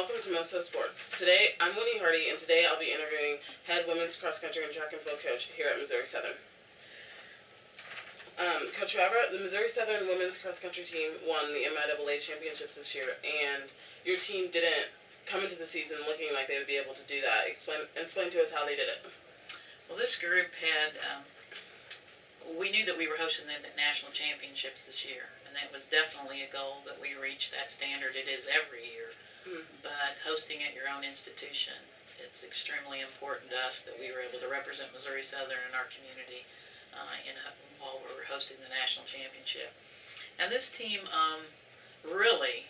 welcome to Moso Sports. Today, I'm Whitney Hardy, and today I'll be interviewing head women's cross country and track and field coach here at Missouri Southern. Coach Vavra, the Missouri Southern women's cross country team won the MIAA championships this year, and your team didn't come into the season looking like they would be able to do that. Explain to us how they did it. Well, this group had, we knew that we were hosting the national championships this year, and that was definitely a goal that we reached that standard. It is every year. But hosting at your own institution, it's extremely important to us that we were able to represent Missouri Southern in our community while we were hosting the national championship. And this team really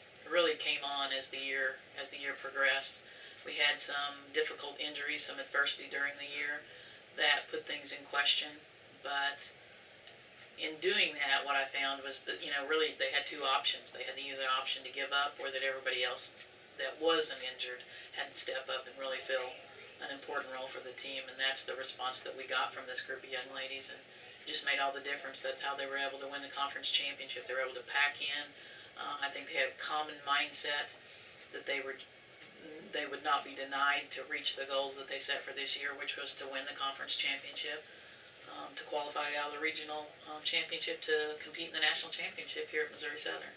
came on as the year progressed. We had some difficult injuries, some adversity during the year that put things in question. But in doing that, what I found was that really they had two options. They had either the option to give up, or that everybody else that wasn't injured had to step up and really fill an important role for the team, and that's the response that we got from this group of young ladies, and it just made all the difference. That's how they were able to win the conference championship. They were able to pack in. I think they had a common mindset that they would not be denied to reach the goals that they set for this year, which was to win the conference championship, to qualify out of the regional championship, to compete in the national championship here at Missouri Southern.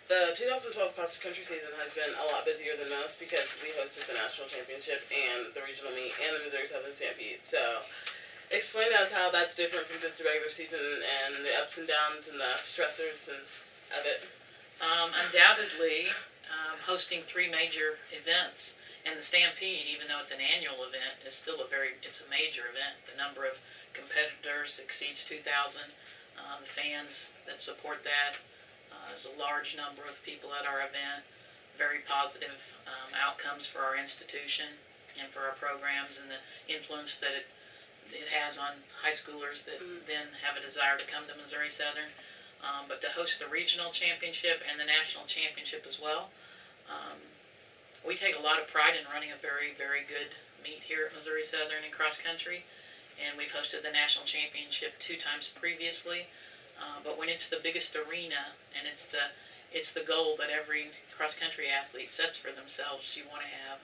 The 2012 cross-country season has been a lot busier than most because we hosted the national championship and the regional meet and the Missouri Southern Stampede. So, explain to us how that's different from just a regular season and the ups and downs and the stressors of it. Undoubtedly, hosting three major events, and the Stampede, even though it's an annual event, is still it's a major event. The number of competitors exceeds 2,000. The fans that support that. There's a large number of people at our event. Very positive outcomes for our institution and for our programs, and the influence that it has on high schoolers that then have a desire to come to Missouri Southern. But to host the regional championship and the national championship as well, we take a lot of pride in running a very, very good meet here at Missouri Southern in cross country, and we've hosted the national championship 2 times previously. But when it's the biggest arena and it's the goal that every cross-country athlete sets for themselves, you want to have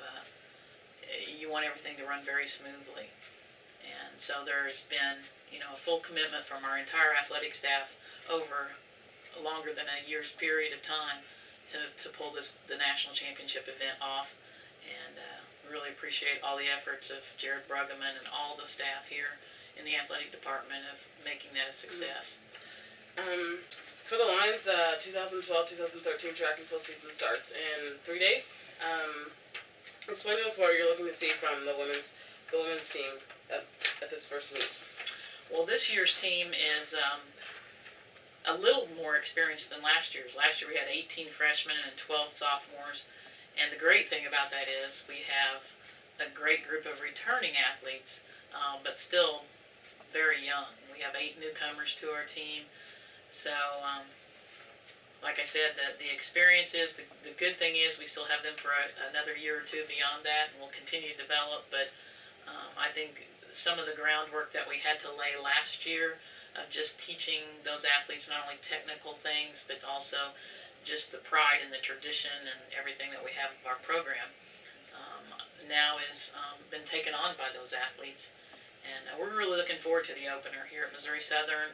you want everything to run very smoothly. And so there's been a full commitment from our entire athletic staff over longer than a year's period of time to pull the national championship event off. And really appreciate all the efforts of Jared Bruggeman and all the staff here in the athletic department of making that a success. For the Lions, the 2012-2013 track and field season starts in 3 days. Explain to us what you're looking to see from the women's team at this first meet. Well, this year's team is a little more experienced than last year's. Last year we had 18 freshmen and 12 sophomores, and the great thing about that is we have a great group of returning athletes, but still very young. We have 8 newcomers to our team. So, like I said, the experience is, the good thing is we still have them for another year or 2 beyond that, and we'll continue to develop. But I think some of the groundwork that we had to lay last year of just teaching those athletes not only technical things, but also just the pride and the tradition and everything that we have of our program, now has been taken on by those athletes. And we're really looking forward to the opener here at Missouri Southern.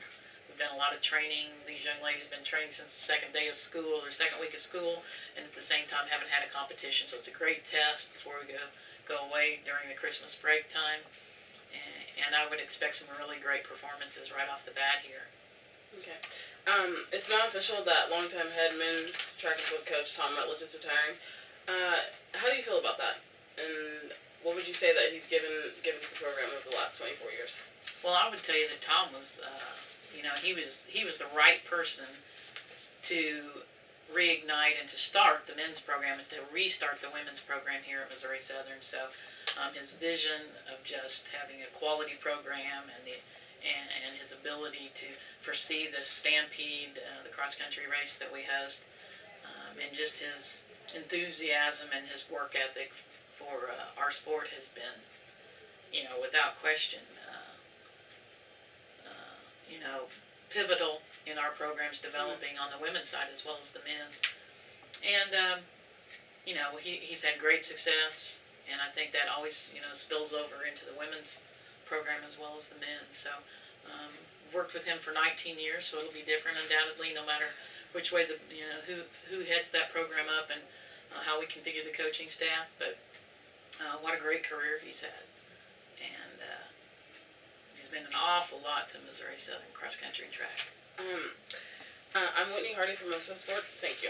We've done a lot of training. These young ladies have been training since the second day of school, or second week of school, and at the same time haven't had a competition. So it's a great test before we go away during the Christmas break time. And I would expect some really great performances right off the bat here. Okay. It's now official that longtime head men's track and field coach Tom Rutledge is retiring. How do you feel about that? And what would you say that he's given to the program over the last 24 years? Well, I would tell you that Tom was, he was the right person to reignite and to start the men's program and to restart the women's program here at Missouri Southern. So his vision of just having a quality program and his ability to foresee the Stampede, the cross-country race that we host, and just his enthusiasm and his work ethic for our sport has been, without question, pivotal in our program's developing on the women's side as well as the men's. And, you know, he's had great success, and I think that always, you know, spills over into the women's program as well as the men's. So, worked with him for 19 years, so it'll be different undoubtedly, no matter which way who heads that program up and how we configure the coaching staff. But what a great career he's had, and he's been an awful lot to Missouri Southern cross country and track. I'm Whitney Hardy from Moso Sports. Thank you.